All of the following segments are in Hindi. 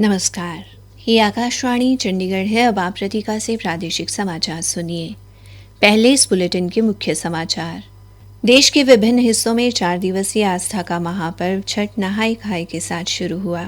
नमस्कार। ये आकाशवाणी चंडीगढ़ है। अब आप रतिका से प्रादेशिक समाचार सुनिए। पहले इस बुलेटिन के मुख्य समाचार। देश के विभिन्न हिस्सों में 4 दिवसीय आस्था का महापर्व छठ नहाय खाए के साथ शुरू हुआ।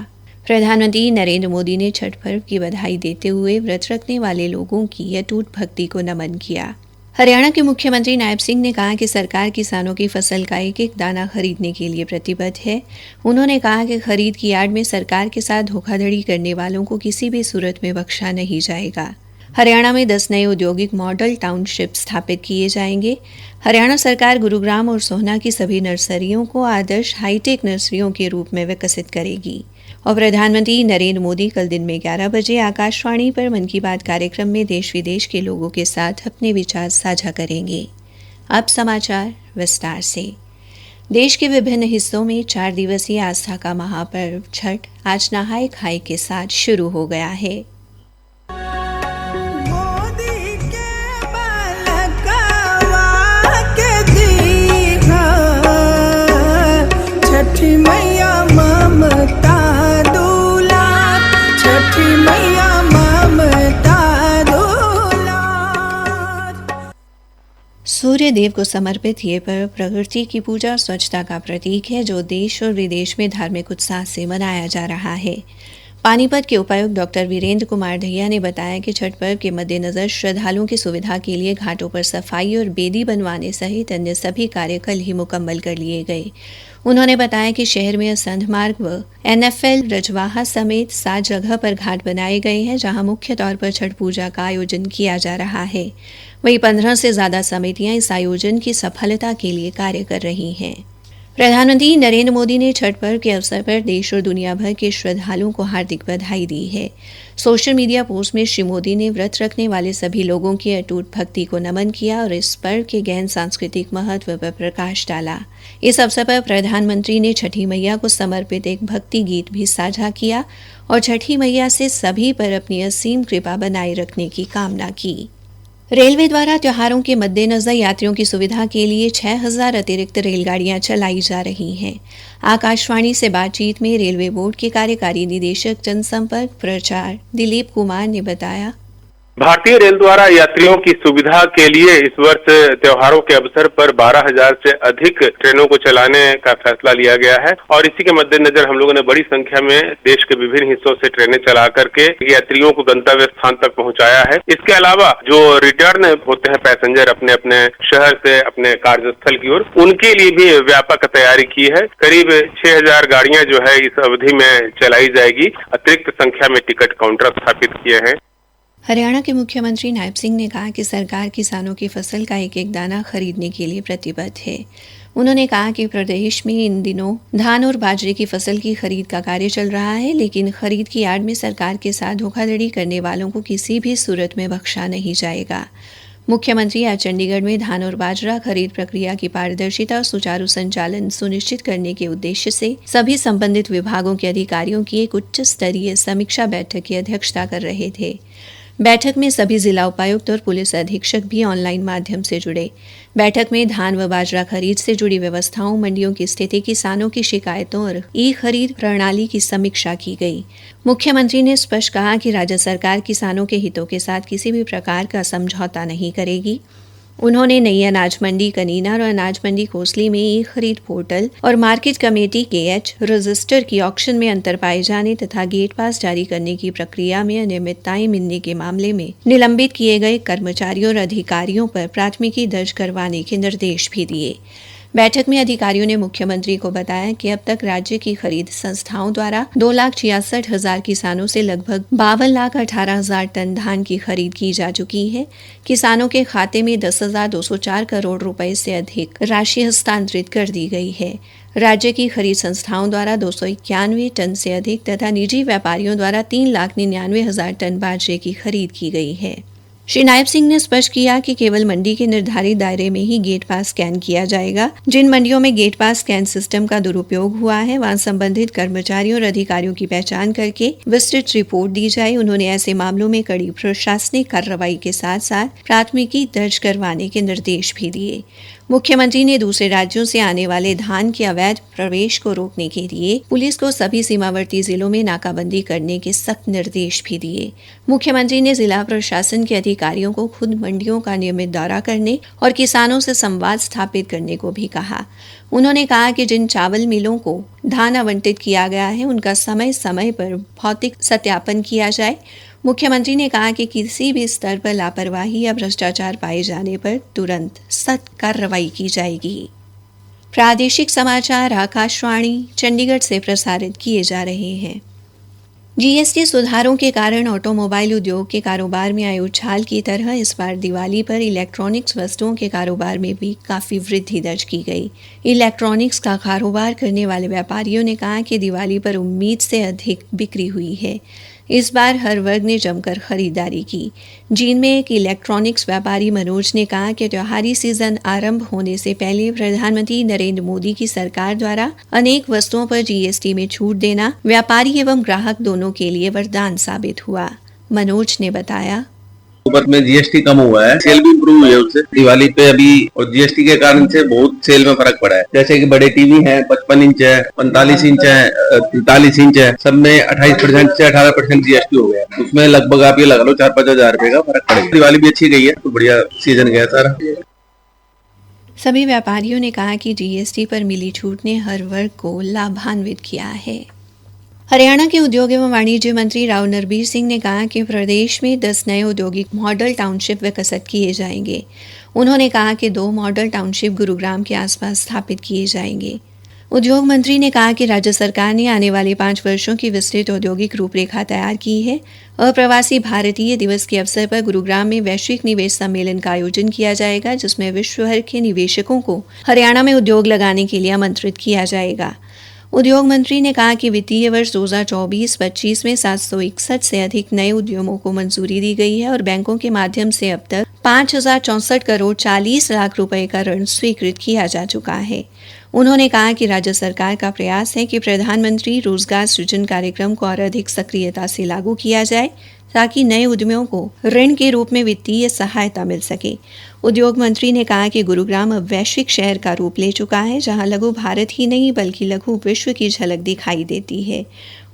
प्रधानमंत्री नरेंद्र मोदी ने छठ पर्व की बधाई देते हुए व्रत रखने वाले लोगों की अटूट भक्ति को नमन किया। हरियाणा के मुख्यमंत्री नायब सिंह ने कहा कि सरकार किसानों की फसल का एक एक दाना खरीदने के लिए प्रतिबद्ध है। उन्होंने कहा कि खरीद की आड़ में सरकार के साथ धोखाधड़ी करने वालों को किसी भी सूरत में बख्शा नहीं जाएगा। हरियाणा में 10 नए औद्योगिक मॉडल टाउनशिप स्थापित किए जाएंगे। हरियाणा सरकार गुरुग्राम और सोहना की सभी नर्सरियों को आदर्श हाईटेक नर्सरियों के रूप में विकसित करेगी। और प्रधानमंत्री नरेंद्र मोदी कल दिन में 11 बजे आकाशवाणी पर मन की बात कार्यक्रम में देश विदेश के लोगों के साथ अपने विचार साझा करेंगे। अब समाचार विस्तार से। देश के विभिन्न हिस्सों में 4 दिवसीय आस्था का महापर्व छठ आज नहाय खाए के साथ शुरू हो गया है। छठी मैया ममता दुलार, छठी मैया ममता दुलार। सूर्य देव को समर्पित ये पर्व प्रकृति की पूजा और स्वच्छता का प्रतीक है, जो देश और विदेश में धार्मिक उत्साह से मनाया जा रहा है। पानीपत के उपायुक्त डॉक्टर वीरेंद्र कुमार दहिया ने बताया कि छठ पर्व के मद्देनजर श्रद्धालुओं की सुविधा के लिए घाटों पर सफाई और बेदी बनवाने सहित अन्य सभी कार्य कल ही मुकम्मल कर लिए गए। उन्होंने बताया कि शहर में असंध मार्ग व NFL रजवाहा समेत 7 जगह पर घाट बनाए गए हैं, जहां मुख्य तौर पर छठ पूजा का आयोजन किया जा रहा है। वहीं 15 से ज्यादा समितियां इस आयोजन की सफलता के लिए कार्य कर रही हैं। प्रधानमंत्री नरेंद्र मोदी ने छठ पर्व के अवसर पर देश और दुनिया भर के श्रद्धालुओं को हार्दिक बधाई दी है। सोशल मीडिया पोस्ट में श्री मोदी ने व्रत रखने वाले सभी लोगों की अटूट भक्ति को नमन किया और इस पर्व के गहन सांस्कृतिक महत्व पर प्रकाश डाला। इस अवसर पर प्रधानमंत्री ने छठी मैया को समर्पित एक भक्ति गीत भी साझा किया और छठी मैया से सभी पर अपनी असीम कृपा बनाए रखने की कामना की। रेलवे द्वारा त्योहारों के मद्देनजर यात्रियों की सुविधा के लिए 6000 अतिरिक्त रेलगाड़ियां चलाई जा रही हैं। आकाशवाणी से बातचीत में रेलवे बोर्ड के कार्यकारी निदेशक जनसंपर्क प्रचार दिलीप कुमार ने बताया, भारतीय रेल द्वारा यात्रियों की सुविधा के लिए इस वर्ष त्योहारों के अवसर पर 12,000 से अधिक ट्रेनों को चलाने का फैसला लिया गया है और इसी के मद्देनजर हम लोगों ने बड़ी संख्या में देश के विभिन्न हिस्सों से ट्रेनें चला करके यात्रियों को गंतव्य स्थान तक पहुंचाया है। इसके अलावा जो रिटर्न होते हैं पैसेंजर अपने अपने शहर से अपने कार्यस्थल की ओर, उनके लिए भी व्यापक तैयारी की है। करीब 6,000 गाड़ियां जो है इस अवधि में चलाई जाएगी। अतिरिक्त संख्या में टिकट काउंटर स्थापित किए हैं। हरियाणा के मुख्यमंत्री नायब सिंह ने कहा कि सरकार किसानों की फसल का एक एक दाना खरीदने के लिए प्रतिबद्ध है। उन्होंने कहा कि प्रदेश में इन दिनों धान और बाजरे की फसल की खरीद का कार्य चल रहा है, लेकिन खरीद की आड़ में सरकार के साथ धोखाधड़ी करने वालों को किसी भी सूरत में बख्शा नहीं जाएगा। मुख्यमंत्री आज चंडीगढ़ में धान और बाजरा खरीद प्रक्रिया की पारदर्शिता और सुचारू संचालन सुनिश्चित करने के उद्देश्य से सभी संबंधित विभागों के अधिकारियों की एक उच्च स्तरीय समीक्षा बैठक की अध्यक्षता कर रहे थे। बैठक में सभी जिला उपायुक्त और पुलिस अधीक्षक भी ऑनलाइन माध्यम से जुड़े। बैठक में धान व बाजरा खरीद से जुड़ी व्यवस्थाओं, मंडियों की स्थिति, किसानों की शिकायतों और ई खरीद प्रणाली की समीक्षा की गई। मुख्यमंत्री ने स्पष्ट कहा कि राज्य सरकार किसानों के हितों के साथ किसी भी प्रकार का समझौता नहीं करेगी। उन्होंने नई अनाज मंडी कनीना और अनाज मंडी कोसली में ई खरीद पोर्टल और मार्केट कमेटी KH रजिस्टर की ऑक्शन में अंतर पाए जाने तथा गेट पास जारी करने की प्रक्रिया में अनियमितताएं मिलने के मामले में निलंबित किए गए कर्मचारियों और अधिकारियों पर प्राथमिकी दर्ज करवाने के निर्देश भी दिए। बैठक में अधिकारियों ने मुख्यमंत्री को बताया कि अब तक राज्य की खरीद संस्थाओं द्वारा 2,66,000 किसानों से लगभग 52,18,000 टन धान की खरीद की जा चुकी है। किसानों के खाते में 10,204 करोड़ रुपए से अधिक राशि हस्तांतरित कर दी गई है। राज्य की खरीद संस्थाओं द्वारा 291 टन से अधिक तथा निजी व्यापारियों द्वारा 3,99,000 टन बाजरे की खरीद की गई है। श्री नायब सिंह ने स्पष्ट किया कि केवल मंडी के निर्धारित दायरे में ही गेट पास स्कैन किया जाएगा। जिन मंडियों में गेट पास स्कैन सिस्टम का दुरुपयोग हुआ है, वहां संबंधित कर्मचारियों और अधिकारियों की पहचान करके विस्तृत रिपोर्ट दी जाए। उन्होंने ऐसे मामलों में कड़ी प्रशासनिक कार्रवाई के साथ साथ प्राथमिकी दर्ज करवाने के निर्देश भी दिए। मुख्यमंत्री ने दूसरे राज्यों से आने वाले धान के अवैध प्रवेश को रोकने के लिए पुलिस को सभी सीमावर्ती जिलों में नाकाबंदी करने के सख्त निर्देश भी दिए। मुख्यमंत्री ने जिला प्रशासन के अधिकारियों को खुद मंडियों का नियमित दौरा करने और किसानों से संवाद स्थापित करने को भी कहा। उन्होंने कहा कि जिन चावल मिलों को धान आवंटित किया गया है उनका समय समय पर भौतिक सत्यापन किया जाए। मुख्यमंत्री ने कहा कि किसी भी स्तर पर लापरवाही या भ्रष्टाचार पाए जाने पर तुरंत सख्त कार्रवाई की जाएगी। प्रादेशिक समाचार आकाशवाणी चंडीगढ़ से प्रसारित किए जा रहे हैं। जीएसटी सुधारों के कारण ऑटोमोबाइल उद्योग के कारोबार में आए उछाल की तरह इस बार दिवाली पर इलेक्ट्रॉनिक्स वस्तुओं के कारोबार में भी काफ़ी वृद्धि दर्ज की गई। इलेक्ट्रॉनिक्स का कारोबार करने वाले व्यापारियों ने कहा कि दिवाली पर उम्मीद से अधिक बिक्री हुई है। इस बार हर वर्ग ने जमकर खरीदारी की। जिनमें एक इलेक्ट्रॉनिक्स व्यापारी मनोज ने कहा कि त्योहारी सीजन आरंभ होने से पहले प्रधानमंत्री नरेंद्र मोदी की सरकार द्वारा अनेक वस्तुओं पर जीएसटी में छूट देना व्यापारी एवं ग्राहक दोनों के लिए वरदान साबित हुआ। मनोज ने बताया, ऊपर में जीएसटी कम हुआ है, सेल भी इम्प्रूव हुई है उससे दिवाली पे अभी, और जीएसटी के कारण से बहुत सेल में फर्क पड़ा है। जैसे कि बड़े टीवी हैं 55 इंच है, 45 इंच है, 43 इंच है, सब में 28% से 18% जीएसटी हो गया। उसमें लगभग आप ये लगा लो 4-5 हजार रुपए का फर्क पड़ेगा। दिवाली भी अच्छी गई है, तो बढ़िया सीजन गया सारा। सभी व्यापारियों ने कहा कि जीएसटी पर मिली छूट ने हर वर्ग को लाभान्वित किया है। हरियाणा के उद्योग एवं वाणिज्य मंत्री राव नरबीर सिंह ने कहा कि प्रदेश में 10 नए औद्योगिक मॉडल टाउनशिप विकसित किए जाएंगे। उन्होंने कहा कि 2 मॉडल टाउनशिप गुरुग्राम के आसपास स्थापित किए जाएंगे। उद्योग मंत्री ने कहा कि राज्य सरकार ने आने वाले 5 वर्षों की विस्तृत औद्योगिक रूपरेखा तैयार की है। अप्रवासी भारतीय दिवस के अवसर पर गुरुग्राम में वैश्विक निवेश सम्मेलन का आयोजन किया जाएगा, जिसमें विश्व भर के निवेशकों को हरियाणा में उद्योग लगाने के लिए आमंत्रित किया जाएगा। उद्योग मंत्री ने कहा कि वित्तीय वर्ष 2024-25 में 761 से अधिक नए उद्यमों को मंजूरी दी गई है और बैंकों के माध्यम से अब तक 5064 करोड़ 40 लाख रुपए का ऋण स्वीकृत किया जा चुका है। उन्होंने कहा कि राज्य सरकार का प्रयास है कि प्रधानमंत्री रोजगार सृजन कार्यक्रम को और अधिक सक्रियता से लागू किया जाए, ताकि नए उद्यमियों को ऋण के रूप में वित्तीय सहायता मिल सके। उद्योग मंत्री ने कहा कि गुरुग्राम अब वैश्विक शहर का रूप ले चुका है, जहां लघु भारत ही नहीं बल्कि लघु विश्व की झलक दिखाई देती है।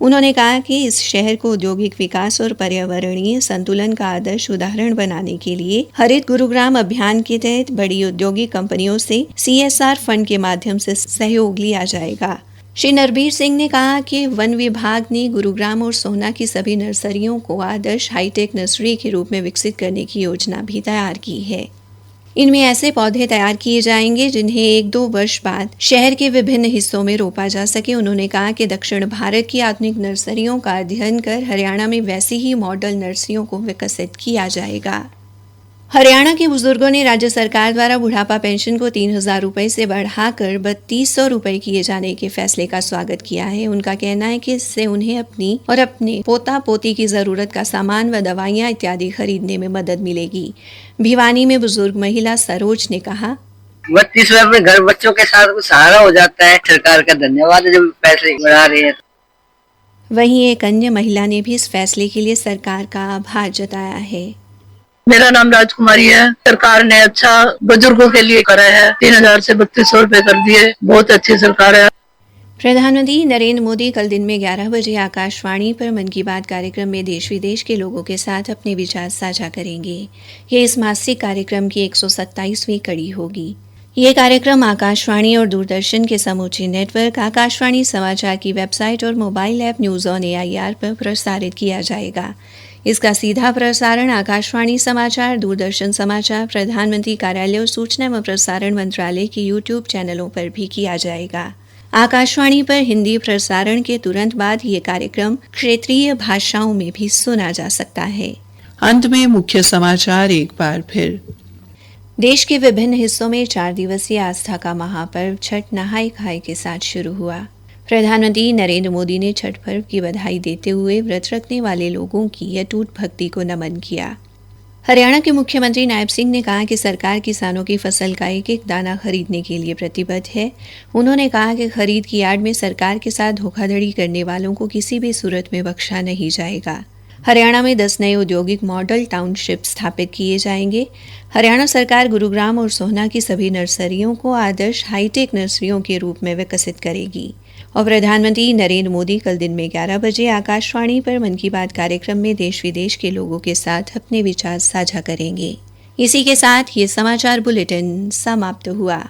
उन्होंने कहा कि इस शहर को औद्योगिक विकास और पर्यावरणीय संतुलन का आदर्श उदाहरण बनाने के लिए हरित गुरुग्राम अभियान के तहत बड़ी औद्योगिक कंपनियों से CSR फंड के माध्यम से सहयोग लिया जाएगा। श्री नरबीर सिंह ने कहा कि वन विभाग ने गुरुग्राम और सोहना की सभी नर्सरियों को आदर्श हाईटेक नर्सरी के रूप में विकसित करने की योजना भी तैयार की है। इनमें ऐसे पौधे तैयार किए जाएंगे जिन्हें 1-2 वर्ष बाद शहर के विभिन्न हिस्सों में रोपा जा सके। उन्होंने कहा कि दक्षिण भारत की आधुनिक नर्सरियों का अध्ययन कर हरियाणा में वैसी ही मॉडल नर्सरियों को विकसित किया जाएगा। हरियाणा के बुजुर्गों ने राज्य सरकार द्वारा बुढ़ापा पेंशन को 3000 रुपये से बढ़ाकर 3200 रुपये किए जाने के फैसले का स्वागत किया है। उनका कहना है कि इससे उन्हें अपनी और अपने पोता पोती की जरूरत का सामान व दवाइयां इत्यादि खरीदने में मदद मिलेगी। भिवानी में बुजुर्ग महिला सरोज ने कहा, 32 में घर बच्चों के साथ कुछ सहारा हो जाता है। सरकार का धन्यवाद है जो पैसे बढ़ा रही है। वहीं एक अन्य महिला ने भी इस फैसले के लिए सरकार का आभार जताया है। मेरा नाम राजकुमारी है। सरकार ने अच्छा बुजुर्गों के लिए करा है, 3000 से 3200 रुपए कर दिए। बहुत अच्छी सरकार है। प्रधानमंत्री नरेंद्र मोदी कल दिन में 11 बजे आकाशवाणी पर मन की बात कार्यक्रम में देश विदेश के लोगों के साथ अपने विचार साझा करेंगे। ये इस मासिक कार्यक्रम की 127वीं कड़ी होगी। ये कार्यक्रम आकाशवाणी और दूरदर्शन के समूचे नेटवर्क, आकाशवाणी समाचार की वेबसाइट और mobile app news on AIR पर प्रसारित किया जाएगा। इसका सीधा प्रसारण आकाशवाणी समाचार, दूरदर्शन समाचार, प्रधानमंत्री कार्यालय और सूचना एवं प्रसारण मंत्रालय के YouTube चैनलों पर भी किया जाएगा। आकाशवाणी पर हिंदी प्रसारण के तुरंत बाद ये कार्यक्रम क्षेत्रीय भाषाओं में भी सुना जा सकता है। अंत में मुख्य समाचार एक बार फिर। देश के विभिन्न हिस्सों में 4 दिवसीय आस्था का महापर्व छठ नहाय खाए के साथ शुरू हुआ। प्रधानमंत्री नरेंद्र मोदी ने छठ पर्व की बधाई देते हुए व्रत रखने वाले लोगों की अटूट भक्ति को नमन किया। हरियाणा के मुख्यमंत्री नायब सिंह ने कहा कि सरकार किसानों की फसल का एक एक दाना खरीदने के लिए प्रतिबद्ध है। उन्होंने कहा कि खरीद की आड़ में सरकार के साथ धोखाधड़ी करने वालों को किसी भी सूरत में बख्शा नहीं जाएगा। हरियाणा में 10 नए औद्योगिक मॉडल टाउनशिप स्थापित किए जाएंगे। हरियाणा सरकार गुरुग्राम और सोहना की सभी नर्सरियों को आदर्श हाईटेक नर्सरियों के रूप में विकसित करेगी। और प्रधानमंत्री नरेंद्र मोदी कल दिन में 11 बजे आकाशवाणी पर मन की बात कार्यक्रम में देश विदेश के लोगों के साथ अपने विचार साझा करेंगे। इसी के साथ ये समाचार बुलेटिन समाप्त हुआ।